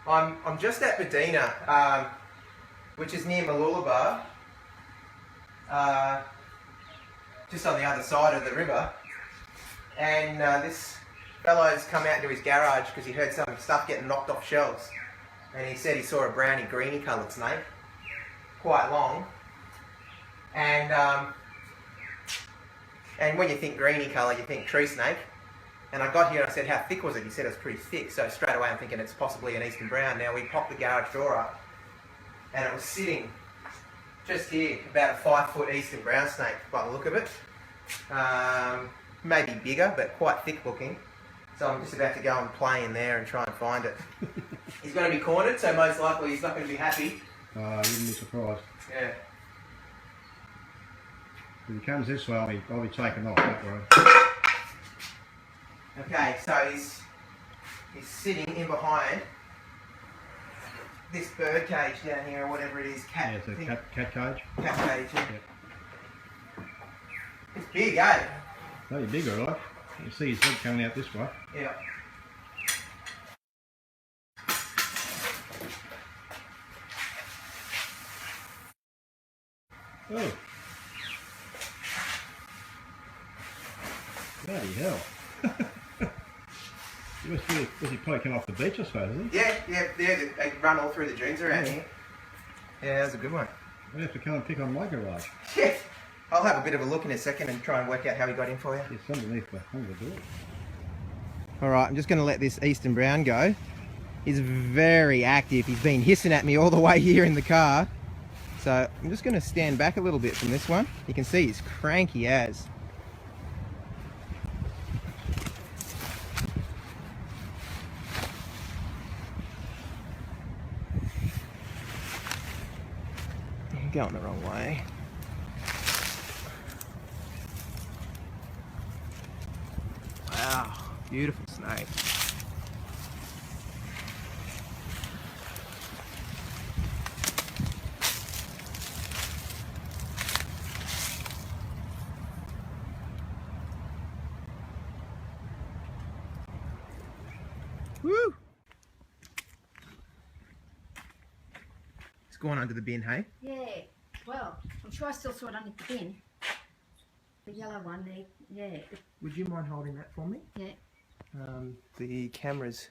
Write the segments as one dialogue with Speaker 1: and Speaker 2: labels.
Speaker 1: I'm just at Medina, which is near Mooloolaba, just on the other side of the river. And this fellow's come out into his garage because he heard some stuff getting knocked off shelves. And he said he saw a browny greeny coloured snake, quite long. And when you think greeny colour, you think tree snake. And I got here and I said, how thick was it? He said it was pretty thick. So straight away I'm thinking it's possibly an eastern brown. Now we popped the garage door up and it was sitting just here, about a 5-foot eastern brown snake by the look of it. Maybe bigger, but quite thick looking. So I'm just about to go and play in there and try and find it. He's going to be cornered, so most likely he's not going to be happy.
Speaker 2: I wouldn't be surprised.
Speaker 1: Yeah.
Speaker 2: If he comes this way, I'll be taken off that way.
Speaker 1: Okay, so he's sitting in behind this bird cage down here, or whatever it is.
Speaker 2: Yeah, it's a cat cage.
Speaker 1: Cat cage, yeah.
Speaker 2: Yep.
Speaker 1: It's big, eh?
Speaker 2: Very big, alright. You can see his head coming out this way.
Speaker 1: Yeah.
Speaker 2: Oh. Bloody hell. Was he probably come off the beach, I suppose, isn't he?
Speaker 1: Yeah, they run all through the dunes around here. Yeah, that was a good one.
Speaker 2: We'll have to come and pick on my garage.
Speaker 1: Yeah. I'll have a bit of a look in a second and try and work out how he got in for you.
Speaker 2: It's underneath under the door.
Speaker 1: Alright, I'm just going to let this eastern brown go. He's very active. He's been hissing at me all the way here in the car. So I'm just going to stand back a little bit from this one. You can see he's cranky as. I'm going the wrong way. Wow, beautiful snake. Woo! It's gone under the bin, hey?
Speaker 3: Yeah, well, I'm sure I still saw it under the bin. The yellow one there, yeah.
Speaker 1: Would you mind holding that for me?
Speaker 3: Yeah.
Speaker 1: The camera's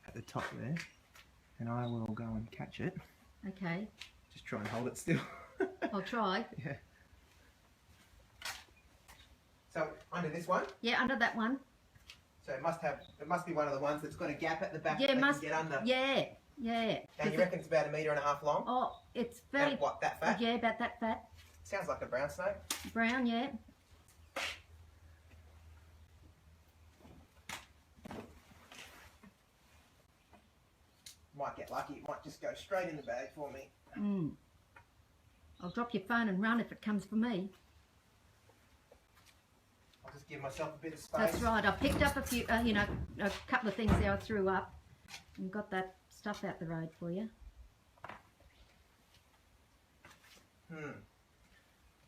Speaker 1: at the top there, and I will go and catch it.
Speaker 3: Okay.
Speaker 1: Just try and hold it still.
Speaker 3: I'll try.
Speaker 1: Yeah. So under this one?
Speaker 3: Yeah, under that one.
Speaker 1: So it must be one of the ones that's got a gap at the back
Speaker 3: Yeah,
Speaker 1: that
Speaker 3: it must
Speaker 1: can get under.
Speaker 3: Yeah, yeah.
Speaker 1: And you reckon it's about 1.5 meters long?
Speaker 3: Oh, it's very.
Speaker 1: And what, that fat?
Speaker 3: Yeah, about that fat.
Speaker 1: Sounds like a brown snake.
Speaker 3: Brown, yeah.
Speaker 1: Might get lucky. It might just go straight in the bag for me.
Speaker 3: Mm. I'll drop your phone and run if it comes for me.
Speaker 1: I'll just give myself a bit of space.
Speaker 3: That's right. I picked up a few, a couple of things there I threw up, and got that stuff out the road for you.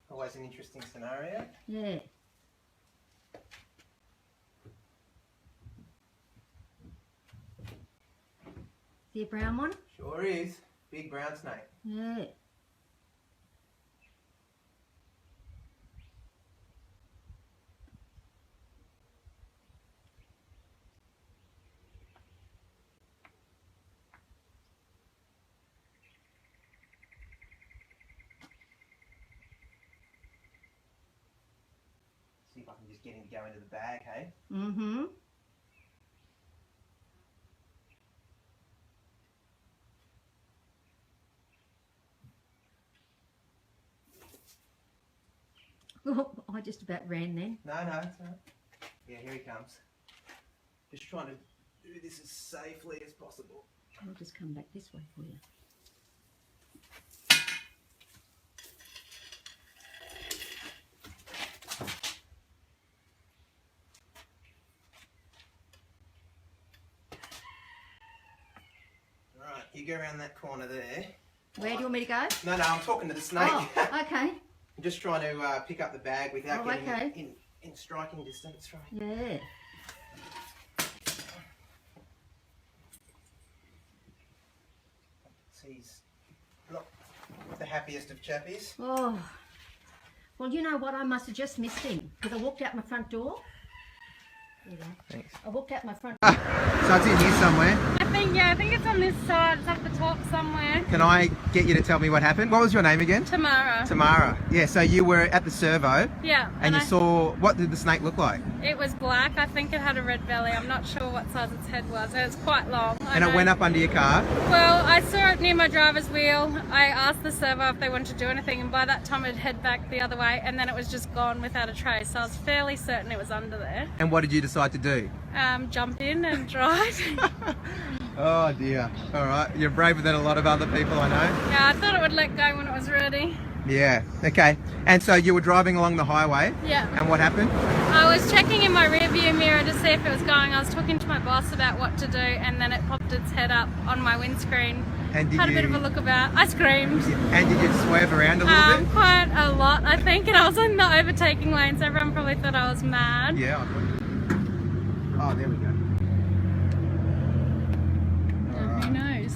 Speaker 1: Always an interesting scenario.
Speaker 3: Yeah. See a brown one?
Speaker 1: Sure is. Big brown snake.
Speaker 3: Yeah.
Speaker 1: See if I can just get him to go into the bag, hey?
Speaker 3: Mm-hmm. Oh, I just about ran then.
Speaker 1: No, it's all right. Yeah, here he comes. Just trying to do this as safely as possible.
Speaker 3: I'll just come back this way for you.
Speaker 1: Right, you go around that corner there.
Speaker 3: Where do you want me to go?
Speaker 1: No, I'm talking to the snake.
Speaker 3: Oh, okay.
Speaker 1: I'm just trying to pick up the bag without getting
Speaker 3: okay.
Speaker 1: in striking distance. Right.
Speaker 3: Yeah.
Speaker 1: He's not the happiest of chappies.
Speaker 3: Oh. Well, you know what? I must have just missed him because I walked out my front door. There you go.
Speaker 1: Thanks.
Speaker 3: I walked out my front
Speaker 1: So it's in here somewhere.
Speaker 4: I think it's on this side. It's up the top somewhere.
Speaker 1: Can I get you to tell me what happened? What was your name again?
Speaker 4: Tamara.
Speaker 1: Tamara. Yeah, so you were at the servo
Speaker 4: Yeah.
Speaker 1: and you saw, what did the snake look like?
Speaker 4: It was black. I think it had a red belly. I'm not sure what size its head was. It was quite long.
Speaker 1: And it went up under your car?
Speaker 4: Well, I saw it near my driver's wheel. I asked the servo if they wanted to do anything, and by that time it'd head back the other way, and then it was just gone without a trace. So I was fairly certain it was under there.
Speaker 1: And what did you decide to do?
Speaker 4: Jump in and drive.
Speaker 1: Oh dear. Alright, you're braver than a lot of other people I know.
Speaker 4: Yeah, I thought it would let go when it was ready.
Speaker 1: Yeah, okay. And so you were driving along the highway?
Speaker 4: Yeah.
Speaker 1: And what happened?
Speaker 4: I was checking in my rear view mirror to see if it was going. I was talking to my boss about what to do, and then it popped its head up on my windscreen.
Speaker 1: And
Speaker 4: Had a bit of a look about. I screamed.
Speaker 1: And did you swerve around a little bit?
Speaker 4: Quite a lot, I think, and I was in the overtaking lane, so everyone probably thought I was mad.
Speaker 1: Yeah, I thought. Oh, there we go.
Speaker 4: Who knows?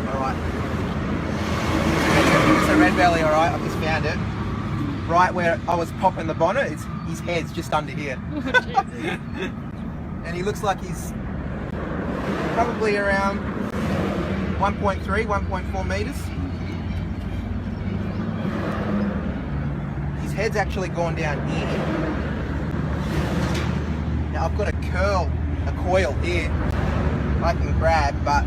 Speaker 1: Alright. It's a red belly, alright, I've just found it. Right where I was popping the bonnet, his head's just under here.
Speaker 4: Oh, Jesus.
Speaker 1: And he looks like he's probably around 1.3, 1.4 metres. His head's actually gone down here. Now I've got a coil here I can grab, but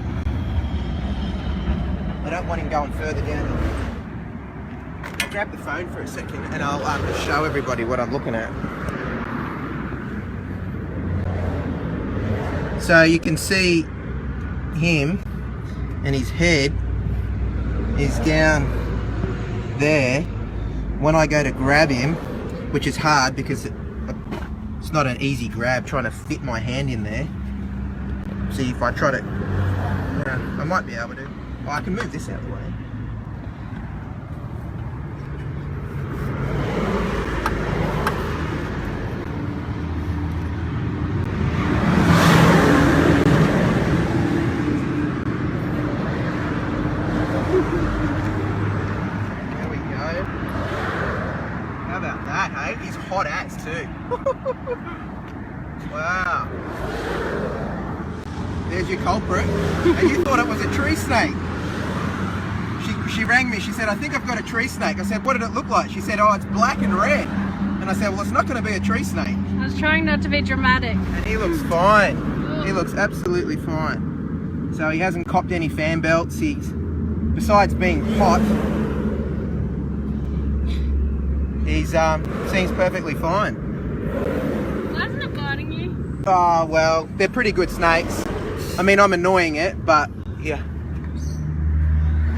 Speaker 1: I don't want him going further down. I'll grab the phone for a second and I'll show everybody what I'm looking at. So you can see him and his head is down there. When I go to grab him, which is hard because it's not an easy grab trying to fit my hand in there. See if I try to, I might be able to. Oh, I can move this out of the way. There we go. How about that, hey? He's hot as too. Wow. There's your culprit. And you thought it was a tree snake. She rang me, she said, I think I've got a tree snake. I said, what did it look like? She said, oh, it's black and red. And I said, well, it's not going to be a tree snake.
Speaker 4: I was trying not to be dramatic.
Speaker 1: And he looks fine. He looks absolutely fine. So he hasn't copped any fan belts. He's, besides being hot, he's seems perfectly fine.
Speaker 4: Why isn't it biting you?
Speaker 1: Oh, well, they're pretty good snakes. I mean, I'm annoying it, but yeah.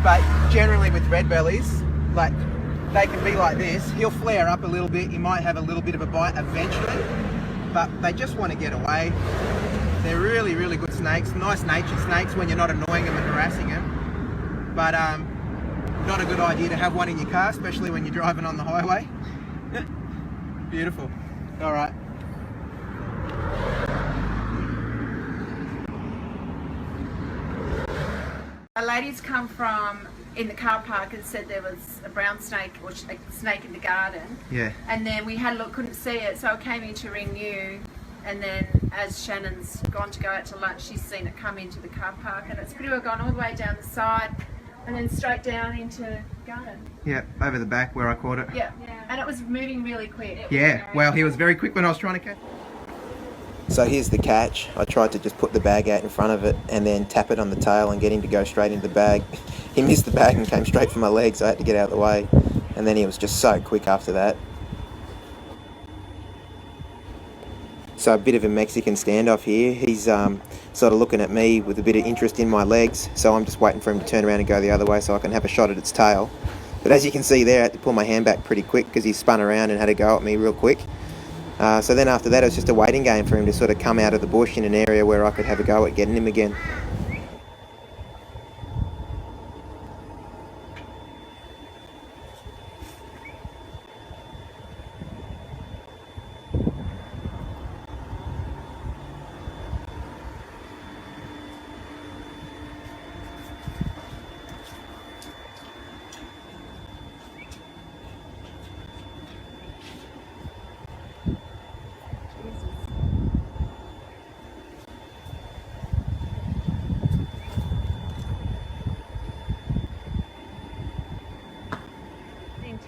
Speaker 1: But generally with red bellies, like, they can be like this. He'll flare up a little bit. He might have a little bit of a bite eventually, but they just want to get away. They're really, really good snakes. Nice natured snakes when you're not annoying them and harassing them. But not a good idea to have one in your car, especially when you're driving on the highway. Beautiful. All right.
Speaker 5: A lady's come from in the car park and said there was a brown snake or a snake in the garden.
Speaker 1: Yeah.
Speaker 5: And then we had a look, couldn't see it, so I came in to ring you. And then as Shannon's gone to go out to lunch, she's seen it come into the car park, and it's pretty well gone all the way down the side and then straight down into the garden.
Speaker 1: Yeah, over the back where I caught it.
Speaker 5: Yeah. And it was moving really quick.
Speaker 1: Yeah, well, he was very quick when I was trying to catch. So here's the catch. I tried to just put the bag out in front of it and then tap it on the tail and get him to go straight into the bag. He missed the bag and came straight for my legs, so I had to get out of the way. And then he was just so quick after that. So a bit of a Mexican standoff here. He's sort of looking at me with a bit of interest in my legs, so I'm just waiting for him to turn around and go the other way so I can have a shot at its tail. But as you can see there, I had to pull my hand back pretty quick because he spun around and had a go at me real quick. So then after that, it was just a waiting game for him to sort of come out of the bush in an area where I could have a go at getting him again.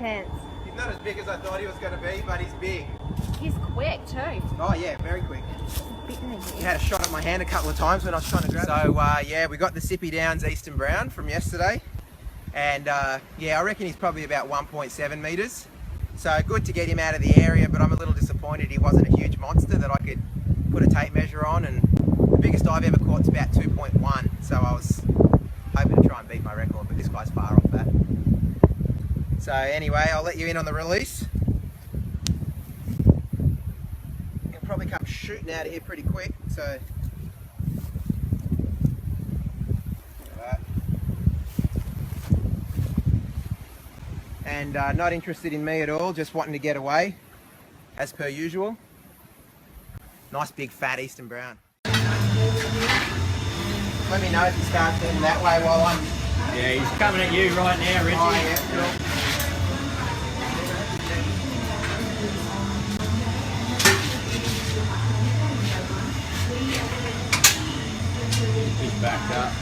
Speaker 5: intense.
Speaker 1: He's not as big as I thought he was going to be, but he's big.
Speaker 5: He's quick too.
Speaker 1: Oh yeah, very quick.
Speaker 5: Bitten in
Speaker 1: He
Speaker 5: here.
Speaker 1: had a shot at my hand a couple of times when I was trying to grab it. So yeah, we got the Sippy Downs Eastern Brown from yesterday. And yeah, I reckon he's probably about 1.7 metres. So good to get him out of the area, but I'm a little disappointed he wasn't a huge monster that I could put a tape measure on. And the biggest I've ever caught is about 2.1. So I was hoping to try and beat my record, but this guy's far off that. So anyway, I'll let you in on the release. He'll probably come shooting out of here pretty quick. So. And not interested in me at all, just wanting to get away, as per usual. Nice big fat Eastern Brown. Let me know if he starts heading that way while I'm...
Speaker 6: Yeah, he's coming at you right now, Richie.
Speaker 1: Oh yeah, cool.
Speaker 6: He's backed up.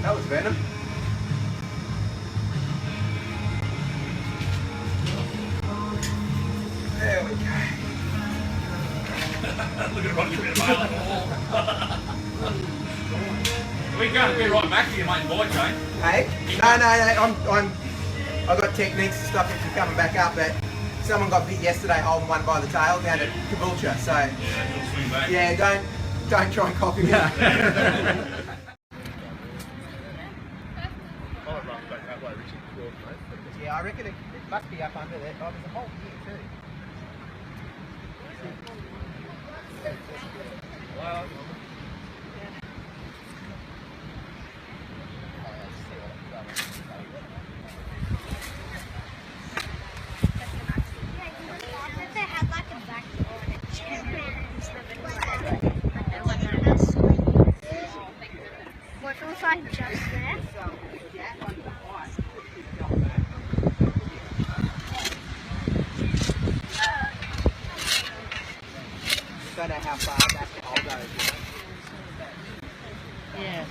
Speaker 1: That was venom. There we go.
Speaker 6: Look at Roger, bit available. We can't be right back to you, mate, boy, Jane.
Speaker 1: Hey? No, I've got techniques to stop it from coming back up, but someone got bit yesterday holding one by the tail down at Caboolture, so
Speaker 6: Yeah, he'll swing back.
Speaker 1: yeah, don't try and copy me. Yeah, I reckon it must be up under there. Oh, there's a hole here too.
Speaker 7: What if I just there?
Speaker 1: Don't know how far back the hole goes.
Speaker 3: Yeah.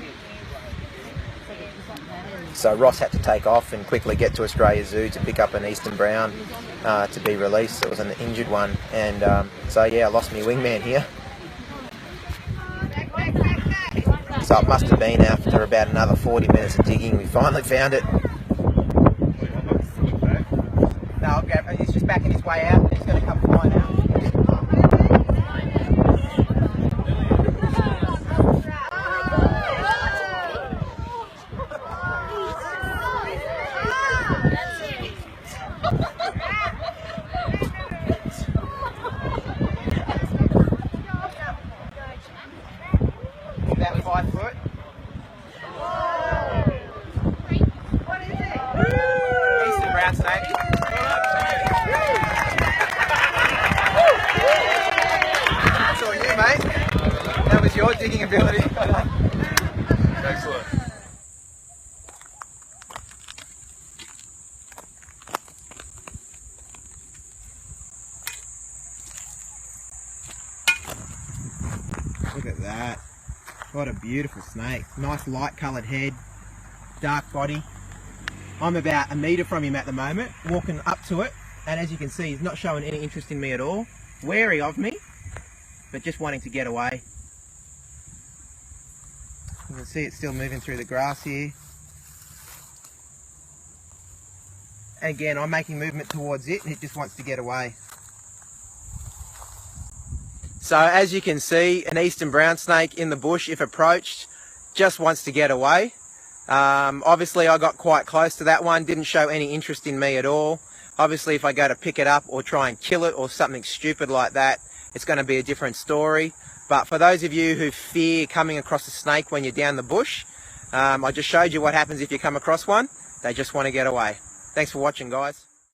Speaker 1: So Ross had to take off and quickly get to Australia Zoo to pick up an Eastern Brown to be released. It was an injured one, and so yeah, I lost my wingman here. So it must have been after about another 40 minutes of digging, we finally found it. No, I'll grab it. He's just backing his way out. He's going to come flying out. About 5 foot.
Speaker 5: What is it?
Speaker 1: Eastern brown snake. That's all you, mate. That was your digging ability. Excellent. Look at that. What a beautiful snake. Nice light coloured head, dark body. I'm about a metre from him at the moment, walking up to it, and as you can see, he's not showing any interest in me at all. Wary of me, but just wanting to get away. You can see it's still moving through the grass here. Again, I'm making movement towards it, and it just wants to get away. So as you can see, an Eastern brown snake in the bush, if approached, just wants to get away. Obviously I got quite close to that one, didn't show any interest in me at all. Obviously if I go to pick it up or try and kill it or something stupid like that, it's going to be a different story. But for those of you who fear coming across a snake when you're down the bush, I just showed you what happens if you come across one. They just want to get away. Thanks for watching, guys.